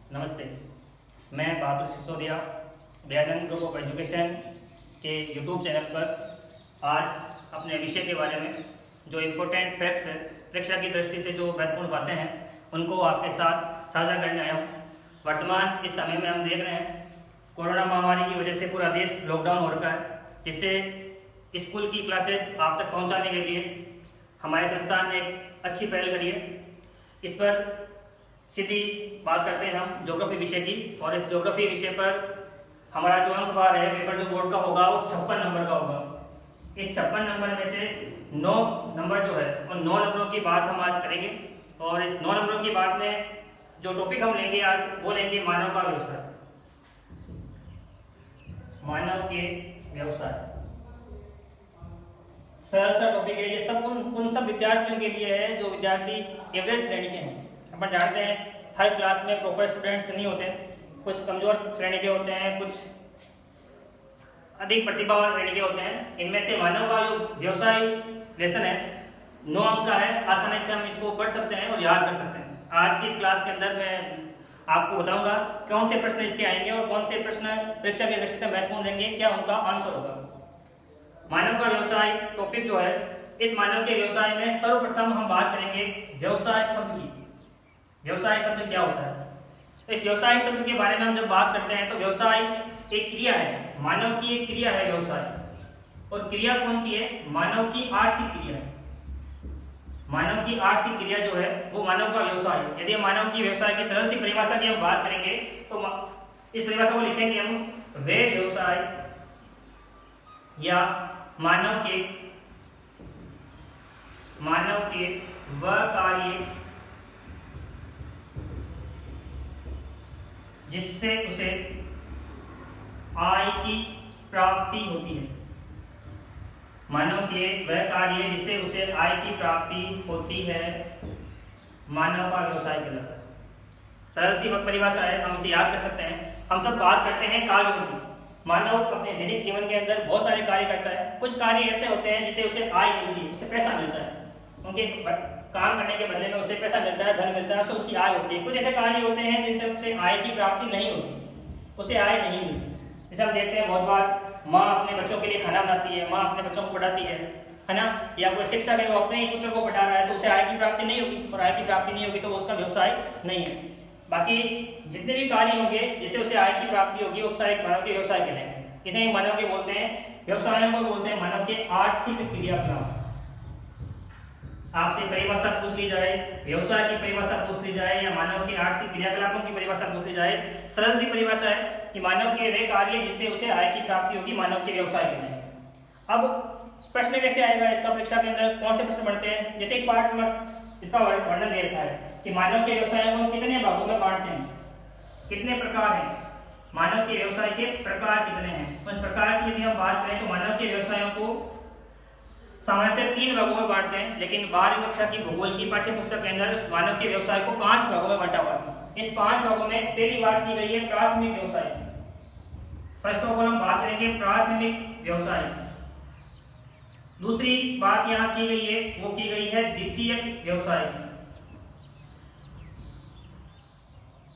नमस्ते। मैं Bahadur Sisodia Dayanand group of education के यूट्यूब चैनल पर आज अपने विषय के बारे में जो इम्पोर्टेंट फैक्ट्स है, परीक्षा की दृष्टि से जो महत्वपूर्ण बातें हैं उनको आपके साथ साझा करने आया हूँ। वर्तमान इस समय में हम देख रहे हैं कोरोना महामारी की वजह से पूरा देश लॉकडाउन हो रखा है, जिससे स्कूल की क्लासेज आप तक पहुँचाने के लिए हमारे संस्थान ने एक अच्छी पहल करी है। इस पर सीधी बात करते हैं हम ज्योग्राफी विषय की, और इस ज्योग्राफी विषय पर हमारा जो अंकभार है पेपर जो बोर्ड का होगा वो 56 नंबर का होगा। इस 56 नंबर में से 9 नंबर जो है उन 9 नंबरों की बात हम आज करेंगे, और इस 9 नंबरों की बात में जो टॉपिक हम लेंगे आज वो लेंगे मानव का व्यवसाय। मानव के व्यवसाय सरल सा टॉपिक है। ये सब उन सब विद्यार्थियों के लिए है जो विद्यार्थी एवरेज श्रेणी के हैं। अपन जानते हैं हर क्लास में प्रॉपर स्टूडेंट्स नहीं होते, कुछ कमजोर श्रेणी के होते हैं, कुछ अधिक प्रतिभावान श्रेणी के होते हैं। इनमें से मानव का जो व्यवसाय लेसन है 9 अंक का है, आसानी से हम इसको पढ़ सकते हैं और याद कर सकते हैं। आज की इस क्लास के अंदर मैं आपको बताऊंगा कौन से प्रश्न इसके आएंगे और कौन से प्रश्न परीक्षा की दृष्टि से महत्वपूर्ण रहेंगे, क्या उनका आंसर होगा। मानव का व्यवसाय टॉपिक जो है, इस मानव के व्यवसाय में सर्वप्रथम हम बात करेंगे व्यवसाय शब्द की। व्यवसाय शब्द क्या होता है? तो इस व्यवसाय शब्द के बारे में हम जब बात करते हैं तो व्यवसाय एक क्रिया है, मानव की एक क्रिया है व्यवसाय। और क्रिया कौन सी है? मानव की आर्थिक क्रिया है। मानव की आर्थिक क्रिया जो है वो मानव का व्यवसाय है। यदि हम मानव की व्यवसाय की सरल सी परिभाषा की हम बात करेंगे तो इस परिभाषा को लिखेंगे हम, वे व्यवसाय या मानव के वह कार्य जिससे उसे आय की प्राप्ति होती है। मानव के वह कार्य जिससे उसे आय की प्राप्ति होती है मानव का व्यवसाय कहलाता है। सरल सी परिभाषा है, हम इसे याद कर सकते हैं। हम सब बात करते हैं कार्यों की। मानव अपने दैनिक जीवन के अंदर बहुत सारे कार्य करता है। कुछ कार्य ऐसे होते हैं जिससे उसे आय मिलती है, उसे पैसा मिलता है, उनके काम करने के बदले में उसे पैसा मिलता है, धन मिलता है, उससे उसकी आय होती है। कुछ ऐसे कार्य होते हैं जिनसे उसे आय की प्राप्ति नहीं होती, उसे आय नहीं मिलती। जैसे हम देखते हैं बहुत बार माँ अपने बच्चों के लिए खाना बनाती है, माँ अपने बच्चों को पढ़ाती है ना, या कोई शिक्षक है वो अपने ही पुत्र को पढ़ा रहा है तो उसे आय की प्राप्ति नहीं होगी, और आय की प्राप्ति नहीं होगी तो वो उसका व्यवसाय नहीं है। बाकी जितने भी कार्य होंगे जिससे उसे आय की प्राप्ति होगी वो सारे मानव के व्यवसाय कहलाएंगे। इसे ही मानव के बोलते हैं, व्यवसायों को बोलते हैं मानव के आर्थिक क्रियाकलाप। आपसे परिभाषा पूछ ली जाए, व्यवसाय की परिभाषा पूछ ली जाए या मानव के आर्थिक क्रियाकलापों की परिभाषा पूछ ली जाए, सरल सी परिभाषा है कि मानव के वे कार्य जिससे उसे आय की प्राप्ति होगी मानव के व्यवसाय कहलाएंगे। अब प्रश्न कैसे आएगा इसका परीक्षा के अंदर, कौन से प्रश्न बढ़ते हैं? जैसे एक पार्ट में इसका वर्णन दे रखा है कि मानव के व्यवसायों को कितने भागों में बांटते हैं, कितने प्रकार हैं, मानव के व्यवसाय के प्रकार कितने हैं। उन प्रकार की यदि हम बात करें तो मानव के व्यवसायों को सामान्यतः 3 भागों में बांटते हैं, लेकिन 12वीं कक्षा की भूगोल की पाठ्य पुस्तक के अंदर मानव के व्यवसाय को 5 भागों में बांटा हुआ है। इस 5 भागों में पहली बात की गई है प्राथमिक व्यवसाय। फर्स्ट ऑफ ऑल हम बात करेंगे प्राथमिक व्यवसाय। दूसरी बात यहाँ की गई है वो की गई है द्वितीयक व्यवसाय।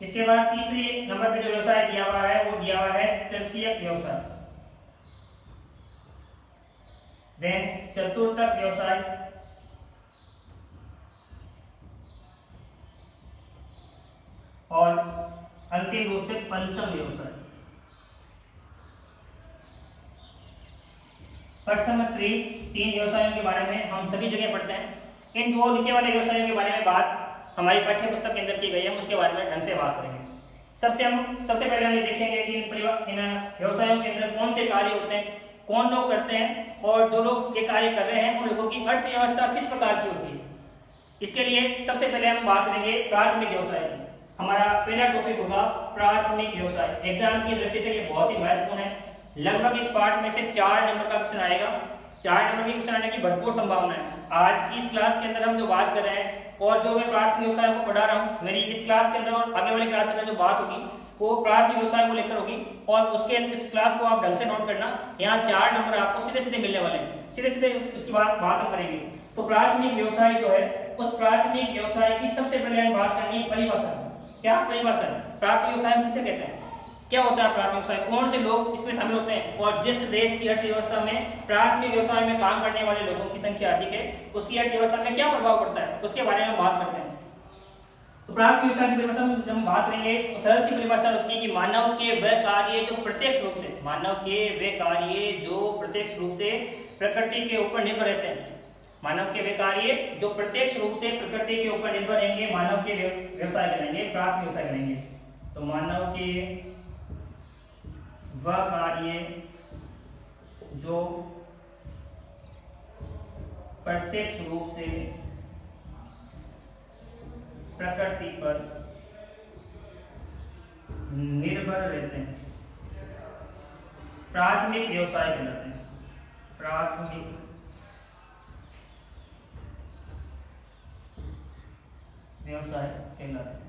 इसके बाद तीसरे नंबर पे जो व्यवसाय दिया हुआ है वो दिया हुआ है तृतीयक व्यवसाय। देन चतुर्थक व्यवसाय, और अंतिम रूप से पंचम व्यवसाय। प्रथम 3 व्यवसायों के बारे में हम सभी जगह पढ़ते हैं। इन 2 नीचे वाले व्यवसायों के बारे में बात हमारी पाठ्य पुस्तक के अंदर की गई है, उसके बारे में ढंग से बात करेंगे। सबसे पहले हम ये देखेंगे कि इन व्यवसायों के अंदर कौन से कार्य होते हैं, कौन लोग करते हैं, और जो लोग ये कार्य कर रहे हैं उन लोगों की अर्थव्यवस्था किस प्रकार की होती है। इसके लिए सबसे पहले हम बात करेंगे प्राथमिक व्यवसाय की। हमारा पहला टॉपिक होगा प्राथमिक व्यवसाय। एग्जाम की दृष्टि से ये बहुत ही महत्वपूर्ण है। लगभग इस पार्ट में से 4 नंबर का क्वेश्चन आएगा। 4 नंबर के क्वेश्चन आने की भरपूर संभावना है। आज की इस क्लास के अंदर हम जो बात कर रहे हैं और जो मैं प्राथमिक व्यवसाय को पढ़ा रहा हूँ, मेरी इस क्लास के अंदर और आगे वाली क्लास के अंदर जो बात होगी वो प्राथमिक व्यवसाय को लेकर होगी, और उसके इस क्लास को आप ढंग से नोट करना। यहाँ 4 नंबर आपको सीधे सीधे मिलने वाले हैं, सीधे सीधे उसकी बात हम करेंगे। तो प्राथमिक व्यवसाय जो है उस प्राथमिक व्यवसाय की सबसे पहले हम बात करनी है परिभाषा। क्या परिभाषा है? प्राथमिक व्यवसाय हम किसे कहते हैं? क्या होता है प्राथमिक व्यवसाय? कौन से लोग इसमें शामिल होते हैं? और जिस देश की अर्थव्यवस्था में प्राथमिक व्यवसाय में काम करने वाले लोगों की संख्या अधिक है, उसकी अर्थव्यवस्था में क्या प्रभाव पड़ता है, उसके बारे में बात करते हैं। तो प्राथमिक व्यवसाय की परिभाषा जब हम बात करेंगे तो सरल सी परिभाषा उसकी कि मानव के वह कार्य जो प्रत्यक्ष रूप से, मानव के वे कार्य जो प्रत्यक्ष रूप से प्रकृति के ऊपर निर्भर रहते हैं। मानव के वे कार्य जो प्रत्यक्ष रूप से प्रकृति के ऊपर निर्भर रहेंगे, मानव के व्यवसाय करेंगे, प्राथमिक व्यवसाय करेंगे। तो मानव के वह कार्य जो प्रत्यक्ष रूप से प्रकृति पर निर्भर रहते हैं, प्राथमिक व्यवसाय कहलाते हैं। प्राथमिक व्यवसाय कहलाते हैं।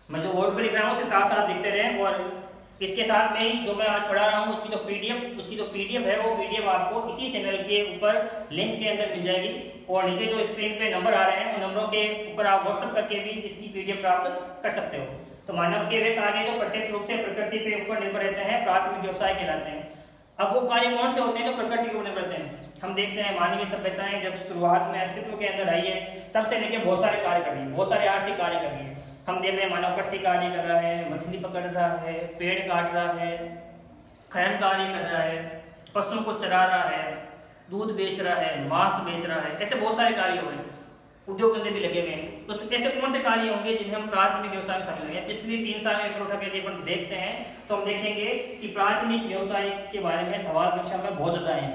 मैं जो बोर्ड पर लिख रहा हूँ उसे साथ साथ लिखते रहें, और इसके साथ में ही जो मैं आज पढ़ा रहा हूँ उसकी जो पीडीएफ है, वो पीडीएफ आपको इसी चैनल के ऊपर लिंक के अंदर मिल जाएगी। और नीचे जो स्क्रीन पे नंबर आ रहे हैं उन नंबरों के ऊपर आप व्हाट्सएप करके भी इसकी पीडीएफ प्राप्त कर सकते हो। तो मानव के वे कार्य जो प्रत्यक्ष रूप से प्रकृति के ऊपर निर्भर रहते हैं, प्राथमिक व्यवसाय कहलाते हैं। अब वो कार्य कौन से होते हैं जो प्रकृति के ऊपर निर्भर रहते हैं? हम देखते हैं मानवीय सभ्यताएं जब शुरुआत में अस्तित्व के अंदर आई है, तब से लेकर बहुत सारे कार्य कर रही है, बहुत सारे आर्थिक कार्य कर रही है। हम देख रहे हैं मानव कृषि कार्य कर रहा है, मछली पकड़ रहा है, पेड़ काट रहा है, खनन कार्य कर रहा है, पशुओं को चरा रहा है, दूध बेच रहा है, मांस बेच रहा है, ऐसे बहुत सारे कार्य हो रहे हैं। उद्योग धंधे भी लगे हुए हैं। तो ऐसे कौन से कार्य होंगे जिन्हें हम प्राथमिक व्यवसाय में शामिल होंगे? पिछले 3 साल के परीक्षा के लिए देखते हैं तो हम देखेंगे कि प्राथमिक व्यवसाय के बारे में सवाल परीक्षा में बहुत ज्यादा है।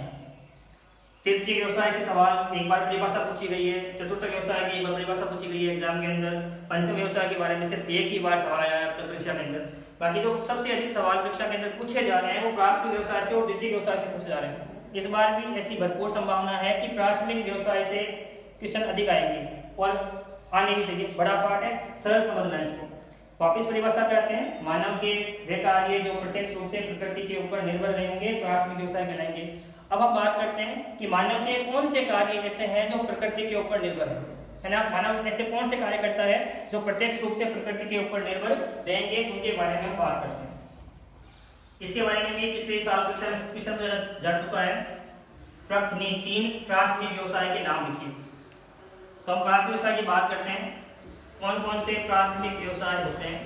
तृतीय व्यवसाय से सवाल एक बार परिभाषा पूछी गई है, चतुर्थ व्यवसाय की एक बार परिभाषा पूछी गई है एग्जाम के अंदर, पंचम व्यवसाय के बारे में सिर्फ एक ही बार सवाल आया है उत्तर परीक्षा के अंदर। बाकी जो सबसे अधिक सवाल परीक्षा के अंदर पूछे जा रहे हैं वो प्राथमिक व्यवसाय से और द्वितीय व्यवसाय से पूछे जा रहे हैं। इस बार भी ऐसी भरपूर संभावना है कि प्राथमिक व्यवसाय से क्वेश्चन अधिक आएंगे और आने भी चाहिए। बड़ा पार्ट है, सरल समझना है इसको। वापिस परिभाषा पे आते हैं। मानव के वे कार्य जो प्रत्यक्ष रूप से प्रकृति के ऊपर निर्भर रहेंगे, प्राथमिक व्यवसाय कहलाएंगे। अब हम बात करते हैं कि मानव के कौन से कार्य ऐसे हैं जो प्रकृति के ऊपर निर्भर है ना। मानव ऐसे कौन से कार्य करता है जो प्रत्यक्ष रूप से प्रकृति के ऊपर निर्भर रहेंगे, उनके बारे में हम बात करते हैं। इसके बारे में भी पिछले साल परीक्षा में क्वेश्चन जा चुका है। 3 प्राथमिक व्यवसाय के नाम लिखिए। तो हम प्राथमिक व्यवसाय की बात करते हैं, कौन कौन से प्राथमिक व्यवसाय होते हैं।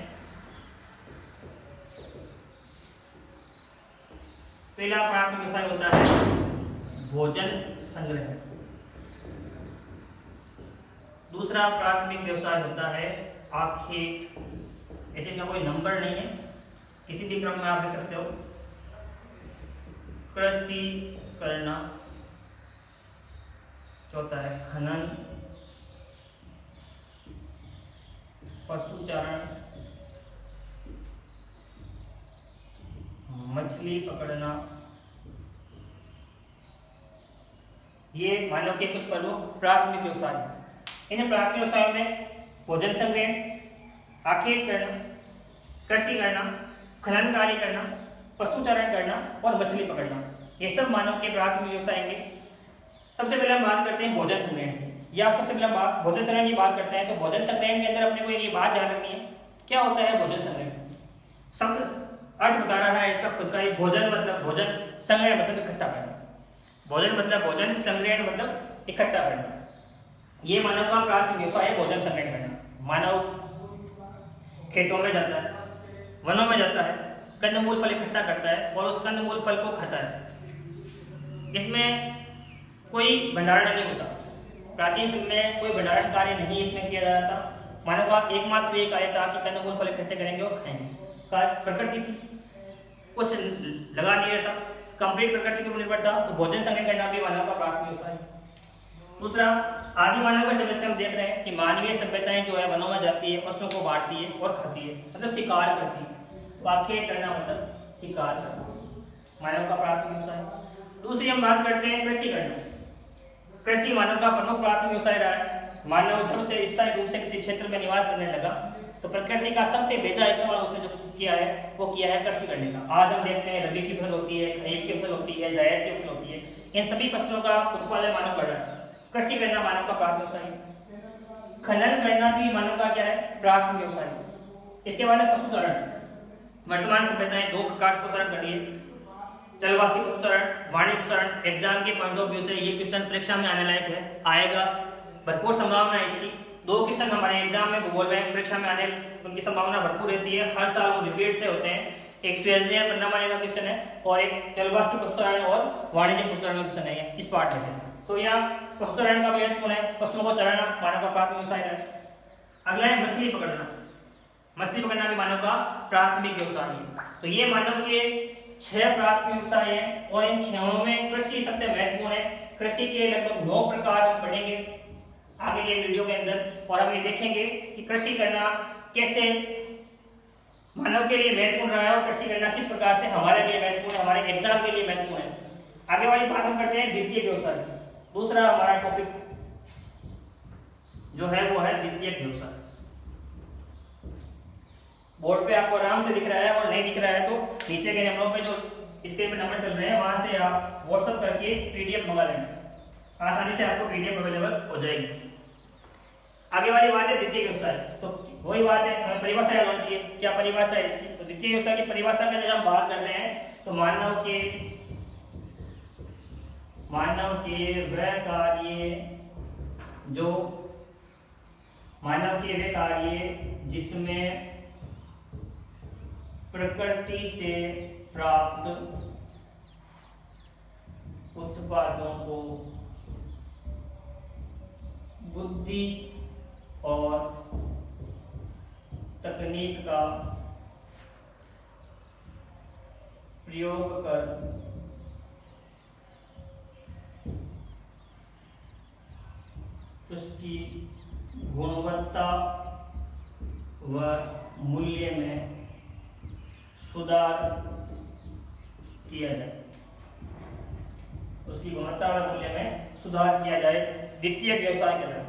पहला प्राथमिक व्यवसाय होता है भोजन संग्रह। दूसरा प्राथमिक व्यवसाय होता है आखेट। ऐसे का कोई नंबर नहीं है, किसी भी क्रम में आप देख सकते हो। कृषि करना। चौथा है खनन, पशुचारण, मछली पकड़ना। ये मानव के कुछ प्रमुख प्राथमिक व्यवसाय हैं। इन प्राथमिक व्यवसायों में भोजन संग्रह, आखेट करना, कृषि करना, खनन कार्य करना, पशुचारण करना और मछली पकड़ना, ये सब मानव के प्राथमिक व्यवसाय हैं। सबसे पहले हम बात करते हैं भोजन संग्रहण की, या सबसे पहले हम भोजन संग्रहण की बात करते हैं। तो भोजन संग्रहण के अंदर अपने को ये बात ध्यान रखनी है, क्या होता है भोजन संग्रहण। शब्द अर्थ बता रहा है इसका खुद का ही। भोजन मतलब भोजन, संग्रहण मतलब इकट्ठा करना। भोजन मतलब भोजन, संग्रहण मतलब इकट्ठा करना। ये मानव का प्राथमिक व्यवसाय है, भोजन संग्रहण करना। मानव खेतों में जाता है, वनों में जाता है, कंदमूल फल इकट्ठा करता है और उस कंदमूल फल को खाता है। इसमें कोई भंडारण नहीं होता। प्राचीन समय में कोई भंडारण कार्य नहीं इसमें किया जा रहा था। मानव का एकमात्र ये कार्य था कि कंदमूल फल इकट्ठे करेंगे और खाएंगे। प्रकृति थी, कुछ लगा नहीं रहता, कंप्लीट प्रकृति के ऊपर निर्भर था। तो भोजन संग्रहण करना भी मानव का प्राथमिक व्यवसाय है। दूसरा, आदि मानव का समय से हम देख रहे हैं कि मानवीय सभ्यताएं जो है वनों में जाती है, पशुओं को बांटती है और खाती है, मतलब शिकार करती है। तो आखेट करना मतलब शिकार करना, मानव का प्राथमिक व्यवसाय। दूसरी हम बात करते हैं कृषि करना। कृषि मानव का प्रमुख प्राथमिक व्यवसाय रहा है। मानव जब से स्थायी रूप से किसी क्षेत्र में निवास करने लगा तो प्रकृति का सबसे बेजा इस्तेमाल उसने जो किया है वो किया है कृषि करने का। आज हम देखते हैं रबी की फसल होती है, खरीफ की फसल होती है, जायद की फसल होती है, इन सभी फसलों का उत्पादन मानव कर रहा है। कृषि करना मानव का प्राथमिक व्यवसाय है। खनन करना भी मानव का क्या है, प्राथमिक व्यवसाय है। इसके बाद है पशुचरण। वर्तमान सभ्यताएं दो प्रकार से पशुचरण कर रही है, जलवासी पशुचरण, वाणिज्य पशुचरण। एग्जाम के पॉइंट ऑफ व्यू से ये क्वेश्चन परीक्षा में आने लायक है, आएगा, भरपूर संभावना है इसकी। दो क्वेश्चन हमारे एग्जाम में भूगोल में परीक्षा में आने उनकी संभावना भरपूर रहती है, हर साल वो रिपीट से होते हैं। एक स्वेजियन पन्नामाने का क्वेश्चन है और एक जलवासी पशुचरण और वाणिज्य पशुचरण का क्वेश्चन है इस पार्ट में से। तो यहाँ पशुचरण का महत्वपूर्ण है, पशुओं को चराना मानव का प्राथमिक व्यवसाय है। अगला है मछली पकड़ना। मछली पकड़ना भी मानव का प्राथमिक व्यवसाय है। तो ये मानव के 6 प्राथमिक व्यवसाय हैं और इन 6 में कृषि सबसे महत्वपूर्ण है। कृषि के लगभग 9 प्रकार हम पढ़ेंगे आगे के वीडियो के अंदर, और हम ये देखेंगे कि कृषि करना कैसे मानव के लिए महत्वपूर्ण रहा है और कृषि करना किस प्रकार से हमारे लिए महत्वपूर्ण है, हमारे एग्जाम के लिए महत्वपूर्ण है। आगे वाली बात हम करते हैं द्वितीयक व्यवसाय। दूसरा हमारा टॉपिक जो है वो है द्वितीयक व्यवसाय। बोर्ड पे आपको आराम से दिख रहा है, और नहीं दिख रहा है तो नीचे के नंबरों पे जो स्क्रीन पे नंबर चल रहे हैं वहां से आप व्हाट्सएप करके पीडीएफ मंगा लेंगे, आसानी से आपको पीडीएफ अवेलेबल हो जाएगी। आगे वाली बात है द्वितीय व्यवसाय। तो वही बात है, हमें परिभाषा याद होनी चाहिए, क्या परिभाषा है इसकी। तो द्वितीय व्यवसाय की परिभाषा के जब हम बात करते हैं तो मानव के वे कार्य जिसमें प्रकृति से प्राप्त उत्पादों को बुद्धि और तकनीक का प्रयोग कर उसकी गुणवत्ता व मूल्य में सुधार किया जाए, उसकी गुणवत्ता व मूल्य में सुधार किया जाए, द्वितीय व्यवसाय के तहत।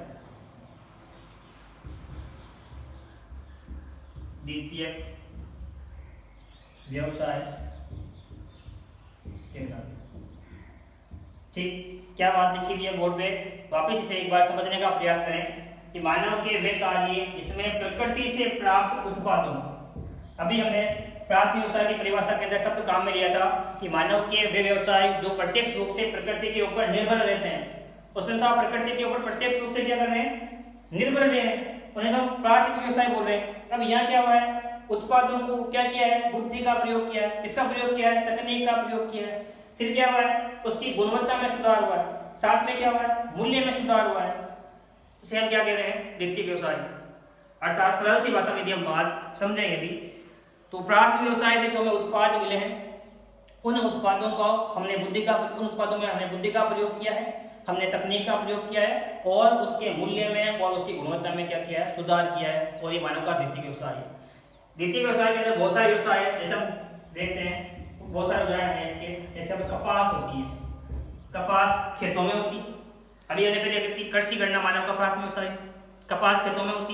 द्वितीय व्यवसाय के तहत। ठीक, क्या बात लिखी हुई है बोर्ड पे, वापस इसे एक बार समझने का प्रयास करें कि मानव के वे कार्य जिसमें प्रकृति से प्राप्त उत्पादों, अभी हमने प्राथमिक व्यवसाय की परिभाषा के अंदर शब्द काम में लिया था कि मानव के वे व्यवसाय जो प्रत्यक्ष रूप से प्रकृति के ऊपर निर्भर रहते हैं, उसमें तो प्रकृति के ऊपर प्रत्यक्ष रूप से क्या कर रहे हैं, निर्भर रहे हैं, उन्हें तो प्राथमिक व्यवसाय बोल रहे हैं। अब यहाँ क्या हुआ है, उत्पादों को क्या किया है, बुद्धि का प्रयोग किया है, किसका प्रयोग किया है, तकनीक का प्रयोग किया है। फिर क्या हुआ है, उसकी गुणवत्ता में सुधार हुआ है, साथ में क्या हुआ है, मूल्य में सुधार हुआ है, उसे हम क्या कह रहे हैं, द्वितीय व्यवसाय। अर्थात सरल सी भाषा में यदि हम बात समझेंगे यदि, तो प्राथमिक व्यवसाय से जो हमें उत्पाद मिले हैं उन उत्पादों को उन उत्पादों में हमने बुद्धि का प्रयोग किया है, हमने तकनीक का प्रयोग किया है और उसके मूल्य में और उसकी गुणवत्ता में क्या किया है, सुधार किया है, और ये मानव का द्वितीय व्यवसाय है। द्वितीय व्यवसाय के अंदर बहुत सारे व्यवसाय है, जैसे हम देखते हैं बहुत सारे उदाहरण है इसके, जैसे अब कपास होती है, कपास खेतों में होती है। अभी हमने पहले कृषि करना मानव का प्राथमिक व्यवसाय, कपास खेतों में होती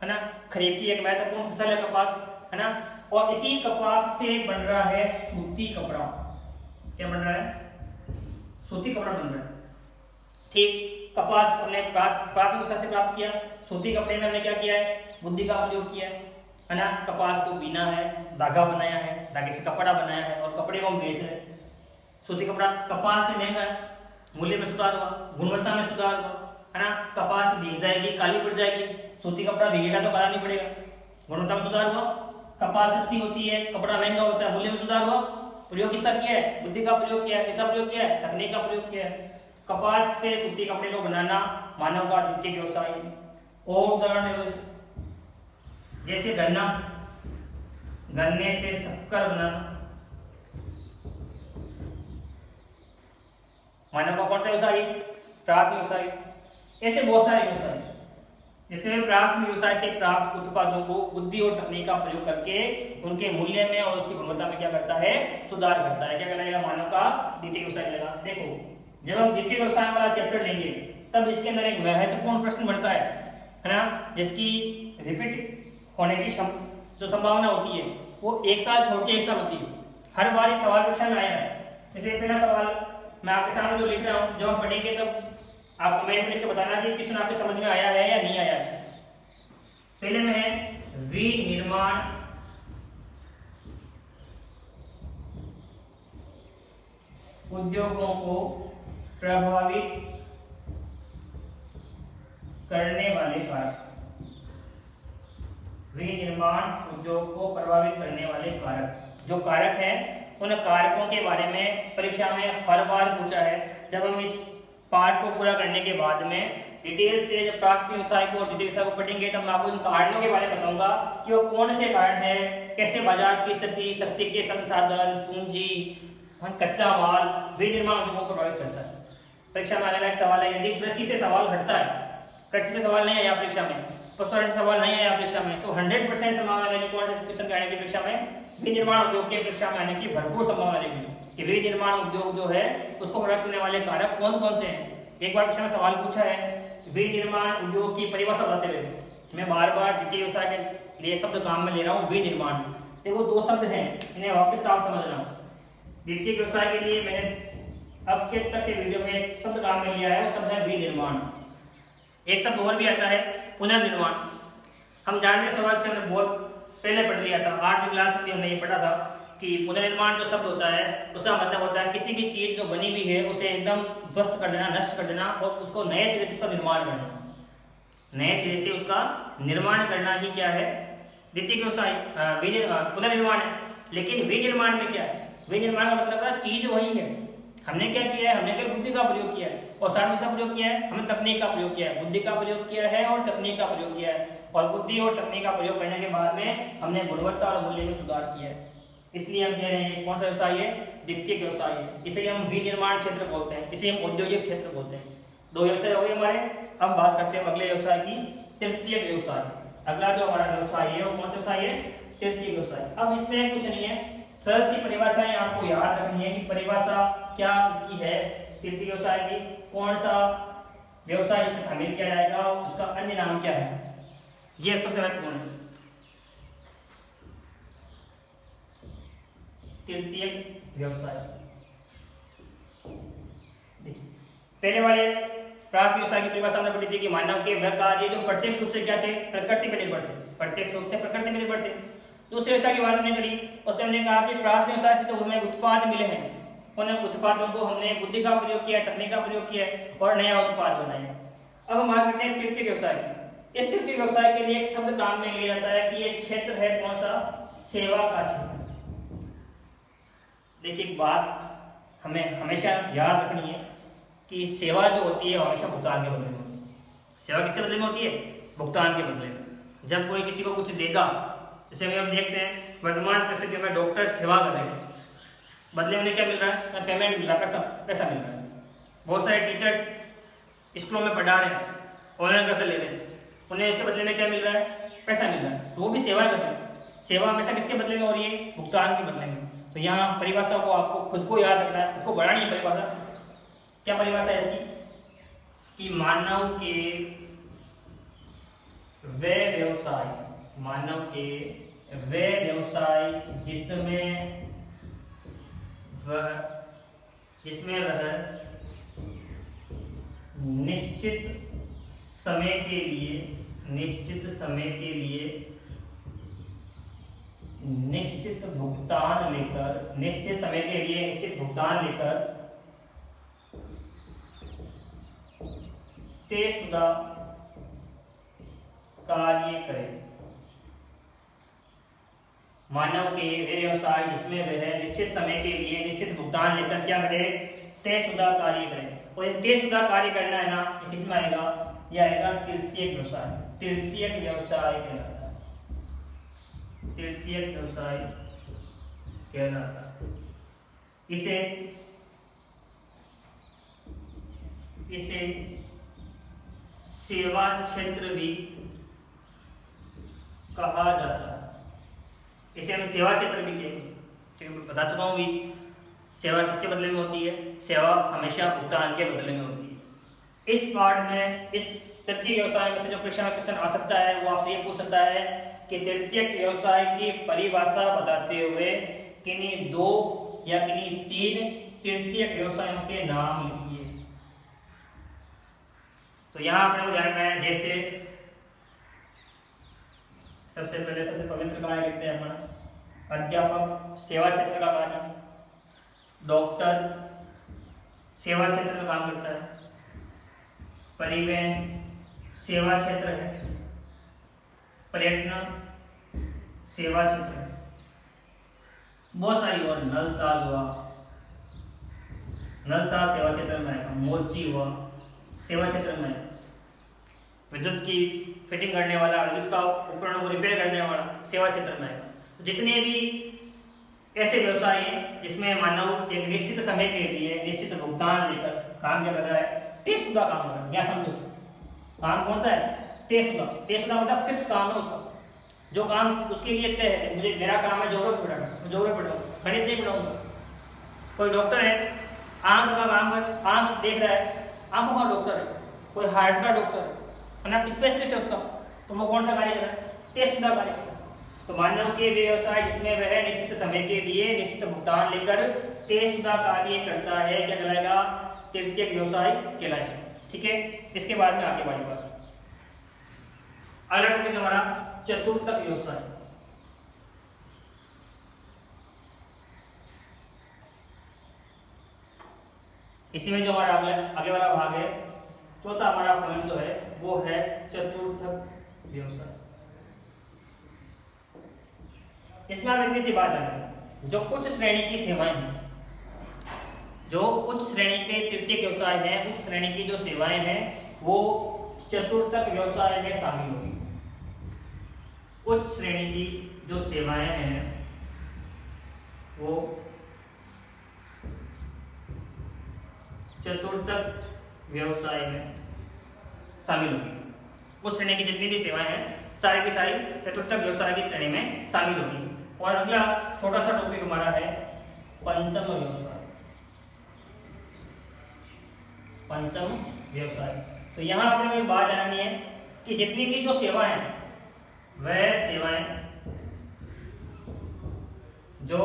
है ना, खरीफ की एक महत्वपूर्ण फसल है कपास, है ना, और इसी कपास से बन रहा है सूती कपड़ा। क्या बन रहा है, सूती कपड़ा बन रहा है। ठीक, कपास हमने प्राथमिक व्यवसाय से प्राप्त किया, सूती कपड़े में हमने क्या किया है, बुद्धि का प्रयोग किया है ना, कपास को बीना है, धागा बनाया है, धागे से कपड़ा बनाया है और कपड़े को हम बेच रहे हैं। सूती कपड़ा कपास से महंगा है, मूल्य में सुधार हुआ, गुणवत्ता में सुधार हुआ, है ना, कपास भीग जाएगी, काली पड़ जाएगी, सूती कपड़ा भीगेगा तो काला नहीं पड़ेगा, गुणवत्ता में सुधार हुआ। कपास सस्ती होती है, कपड़ा महंगा होता है, मूल्य में सुधार हुआ। प्रयोग किसका किया है, बुद्धि का प्रयोग किया है, किसका प्रयोग किया है, तकनीक का प्रयोग किया है। कपास से सूती कपड़े को बनाना मानव का द्वितीय व्यवसाय है। और उदाहरण जैसे गन्ने से शक्कर बनाना मानव का कौन सा व्यवसाय, प्राथमिक व्यवसाय। ऐसे बहुत सारे व्यवसाय जिसमें प्राथमिक व्यवसाय से प्राप्त उत्पादों को बुद्धि और तकनीक का प्रयोग करके उनके मूल्य में और उसकी गुणवत्ता में क्या करता है, सुधार करता है। क्या कहलाएगा, मानव का द्वितीय व्यवसाय कहलाएगा। देखो, जब हम द्वितीय व्यवसाय वाला चैप्टर लेंगे तब इसके अंदर एक महत्वपूर्ण प्रश्न बढ़ता है ना, जिसकी रिपीट होने की जो संभावना होती है वो एक साल छोड़ के एक साल होती है। हर बार ये सवाल परीक्षा में आया है। जैसे पहला सवाल मैं आपके सामने जो लिख रहा हूँ, जब हम पढ़ेंगे तब आप कमेंट में लिख के बताना कि क्वेश्चन आपके समझ में आया है या नहीं आया है। पहले में है विनिर्माण उद्योगों को प्रभावित करने वाले कारक। विनिर्माण उद्योग को प्रभावित करने वाले कारक, जो कारक हैं उन कारकों के बारे में परीक्षा में हर बार पूछा है। जब हम इस पार्ट को पूरा करने के बाद में डिटेल से जब प्राप्ति व्यवसाय को और द्वितीय व्यवसाय को पढ़ेंगे तब मैं आपको उन कारणों के बारे में बताऊंगा कि वो कौन से कारण है, कैसे बाजार की स्थिति, शक्ति के संसाधन, पूंजी, कच्चा माल विनिर्माण उद्योगों को प्रभावित करता है। परीक्षा में अलग अलग सवाल है। यदि कृषि से सवाल हटता है, कृषि से सवाल नहीं आया परीक्षा में, पशुपालन से सवाल नहीं आया परीक्षा में, तो 100% संभावना रहेगी कौन से क्वेश्चन आने की परीक्षा में, विनिर्माण उद्योग के परीक्षा में आने की भरपूर संभावना रहेगी कि विनिर्माण उद्योग जो है उसको प्रभावित करने वाले कारक कौन कौन से हैं। एक बार परीक्षा में सवाल पूछा है विनिर्माण उद्योग की परिभाषा बताते हुए, मैं बार बार द्वितीय व्यवसाय के लिए शब्द काम में ले रहा हूँ। विनिर्माण, देखो दो शब्द हैं, इन्हें वापस आप समझना। द्वितीय व्यवसाय के लिए मैंने अब के तक के वीडियो में एक शब्द काम में लिया है, वो शब्द है विनिर्माण। एक शब्द और भी आता है पुनर्निर्माण। हम जानते हैं सवाल से हमने बहुत पहले पढ़ लिया था, 8वीं क्लास में हमने ये पढ़ा था कि पुनर्निर्माण जो शब्द होता है उसका मतलब होता है किसी भी चीज जो बनी हुई है उसे एकदम ध्वस्त कर देना, नष्ट कर देना और उसको नए सिरे से उसका निर्माण करना। नए सिरे से उसका निर्माण करना ही क्या है, द्वितीय व्यवसाय पुनर्निर्माण है। लेकिन विनिर्माण में क्या है, विनिर्माण का मतलब था चीज वही है, हमने क्या किया है, हमने केवल बुद्धि का प्रयोग किया है और साथ में प्रयोग किया है, हमने तकनीक का प्रयोग किया है, बुद्धि का प्रयोग किया है और तकनीक का प्रयोग किया है। और बुद्धि और तकनीक का प्रयोग करने के बाद में हमने गुणवत्ता और मूल्य में सुधार किया है। इसलिए हम कह रहे हैं कौन सा व्यवसाय है, द्वितीय व्यवसाय है। इसे हम विनिर्माण क्षेत्र बोलते हैं, इसे हम औद्योगिक क्षेत्र बोलते हैं। दो व्यवसाय हो गए हमारे। अब बात करते हैं अगले व्यवसाय की, तृतीय व्यवसाय। अगला जो हमारा व्यवसाय है वो कौन सा व्यवसाय है, तृतीय व्यवसाय। अब इसमें कुछ नहीं है, सरल सी परिभाषाएं आपको याद रखनी है कि परिभाषा क्या इसकी है तृतीय व्यवसाय की, कौन सा व्यवसाय इसमें शामिल किया जाएगा, उसका अन्य नाम क्या है, ये सबसे महत्वपूर्ण है। तृतीय व्यवसाय, देखिए पहले वाले प्राप्त व्यवसाय की परिभाषा हमने पढ़ी थी कि मानव के वह कार्य जो प्रत्यक्ष रूप से क्या थे, प्रकृति पर निर्भर थे, प्रत्यक्ष रूप से प्रकृति पर निर्भर थे। दूसरे व्यवसाय की बात हमने करी, उसमें हमने कहा कि प्राप्त व्यवसाय से जो हमें उत्पाद मिले हैं उन उत्पादों को हमने बुद्धि का प्रयोग किया, तकनीक का प्रयोग किया और नया उत्पाद बनाया। अब हम बात करते हैं तृतीय व्यवसाय की। इस तृतीय व्यवसाय के लिए एक शब्द काम में लिया जाता है कि ये क्षेत्र है कौन सा, सेवा का क्षेत्र। देखिए एक बात हमें हमेशा याद रखनी है कि सेवा जो होती है हमेशा भुगतान के बदले में होती है। सेवा किसके बदले में होती है, भुगतान के बदले में। जब कोई किसी को कुछ देगा, जैसे हम देखते हैं वर्तमान परिस्थिति में डॉक्टर सेवा कर रहे हैं, बदले में क्या मिल रहा है, पेमेंट मिल रहा है, पैसा मिल रहा है। बहुत सारे टीचर्स स्कूलों में पढ़ा रहे हैं, ऑनलाइन क्लास ले रहे हैं, उन्हें इसके बदले में क्या मिल रहा है, पैसा मिल रहा है, तो वो भी सेवा कर रहे हैं। सेवा हमेशा किसके बदले में हो रही है, भुगतान के बदले में। तो यहाँ परिभाषा को आपको खुद को याद रखना है, खुद को बढ़ानी है परिभाषा। क्या परिभाषा है इसकी कि मानव के वे व्यवसाय, मानव के वे व्यवसाय जिसमें वह निश्चित समय के लिए निश्चित भुगतान लेकर तयशुदा कार्य करे। मानव के वे व्यवसाय जिसमें वह निश्चित समय के लिए निश्चित भुगतान लेकर क्या करे, तयशुदा कार्य करे। और ये तयशुदा कार्य करना है ना, ये किसमें आएगा, यह आएगा तृतीय व्यवसाय। तृतीय व्यवसाय कहलाता है, तृतीय व्यवसाय कहलाता है। इसे सेवा क्षेत्र भी कहा जाता है। इसे हम सेवा क्षेत्र भी कहेंगे, बता चुका हूँ भी। सेवा किसके बदले में होती है, सेवा हमेशा भुगतान के बदले में होती है। इस पार्ट में इस तृतीय व्यवसाय में से जो परीक्षा में क्वेश्चन आ सकता है वो आपसे ये पूछ सकता है कि तृतीय व्यवसाय की परिभाषा बताते हुए किन्हीं 2 या किन्हीं 3 तृतीय व्यवसायों के नाम लिखिए। तो यहाँ आपने को जानना है, जैसे सबसे पहले सबसे पवित्र कार्य लिखते हैं अपना अध्यापक, सेवा क्षेत्र का कार्य। डॉक्टर सेवा क्षेत्र में काम करता है। परिवहन सेवा क्षेत्र है। पर्यटन सेवा क्षेत्र है। बहुत सारी और नलसाज हुआ, नलसाज सेवा क्षेत्र में आएगा। मोची हुआ सेवा क्षेत्र में आएगा। विद्युत की फिटिंग करने वाला, विद्युत का उपकरणों को रिपेयर करने वाला सेवा क्षेत्र में आएगा। तो जितने भी ऐसे व्यवसाय हैं जिसमें मानव एक निश्चित समय के लिए निश्चित भुगतान लेकर काम क्या कर रहा है, तयशुदा काम कर रहा है। क्या समझो, काम कौन सा है, तयशुदा। तयशुदा मतलब फिक्स काम है उसका, जो काम उसके लिए तय है। मुझे मेरा काम है ज्योग्राफी पढ़ाना, मैं ज्योग्राफी पढ़ाऊंगा, गणित नहीं पढ़ाऊंगा। कोई डॉक्टर है, आंख का काम कर, आंख देख रहा है, आंखों का डॉक्टर है। कोई हार्ट का डॉक्टर है ना, स्पेशलिस्ट है उसका, तो वो कौन सा कार्य कर रहा है, तयशुदा कार्य। तो मानव के व्यवसाय जिसमें वह निश्चित समय के लिए निश्चित भुगतान लेकर तयशुदा कार्य करता है, क्या कहलाएगा, तृतीयक व्यवसाय कहलाएगा। ठीक है, इसके बाद में आगे बढ़ेगा। अगला टॉपिक हमारा चतुर्थक व्यवसाय। इसी में जो हमारा आगे वाला भाग है, चौथा हमारा पॉइंट जो है वो है चतुर्थक व्यवसाय। इसमें आप इतनी सी बात है, जो उच्च श्रेणी की सेवाएं हैं, जो उच्च श्रेणी के तृतीयक व्यवसाय हैं, उच्च श्रेणी की जो सेवाएं हैं वो चतुर्थक व्यवसाय में शामिल होगी। उच्च श्रेणी की जो सेवाएं हैं वो चतुर्थक व्यवसाय में शामिल होगी। उच्च श्रेणी की जितनी भी सेवाएं हैं सारी की सारी चतुर्थक व्यवसाय की श्रेणी में शामिल होगी। और अगला छोटा सा टॉपिक हमारा है पंचम व्यवसाय। पंचम व्यवसाय, तो यहाँ आपने कोई बात जाननी है कि जितनी भी जो सेवाएं हैं वह सेवाएं जो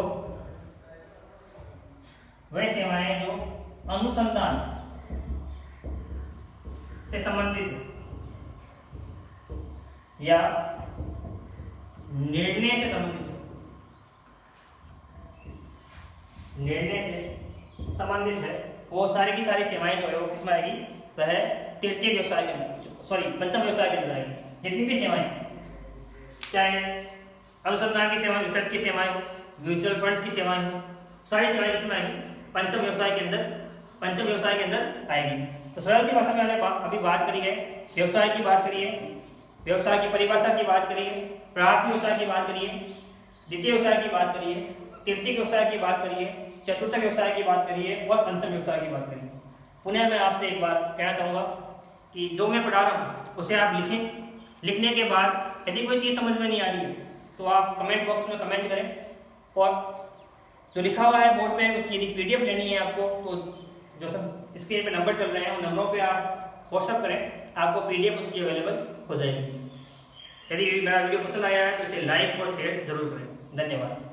अनुसंधान से संबंधित या निर्णय से संबंधित, निर्णय से संबंधित है, वो सारी की सारी सेवाएं जो है वो किसमें आएगी, वह तृतीय व्यवसाय के अंदर, सॉरी पंचम व्यवसाय के अंदर आएगी। जितनी भी सेवाएं, चाहे अनुसंधान की सेवाएं, रिसर्च की सेवाएं हो, म्यूचुअल फंड्स की सेवाएं हो, सारी सेवाएं किसमें आएगी, पंचम व्यवसाय के अंदर, पंचम व्यवसाय के अंदर आएगी। तो सरल सी भाषा में हमने अभी बात करी है, व्यवसाय की बात करी है, व्यवसाय की परिभाषा की बात करिए, प्राथमिक व्यवसाय की बात करिए, द्वितीय व्यवसाय की बात करिए, तृतीय व्यवसाय की बात करिए, चतुर्थ व्यवसाय की बात करिए और पंचम व्यवसाय की बात करिए। पुनः मैं आपसे एक बात कहना चाहूँगा कि जो मैं पढ़ा रहा हूँ उसे आप लिखें। लिखने के बाद यदि कोई चीज़ समझ में नहीं आ रही है तो आप कमेंट बॉक्स में कमेंट करें, और जो लिखा हुआ है बोर्ड पे उसकी यदि PDF लेनी है आपको तो जो सब स्क्रीन पे नंबर चल रहे हैं उन नंबरों पे आप व्हाट्सअप करें, आपको PDF उसकी अवेलेबल हो जाएगी। यदि मेरा वीडियो पसंद आया है तो इसे लाइक और शेयर जरूर करें। धन्यवाद।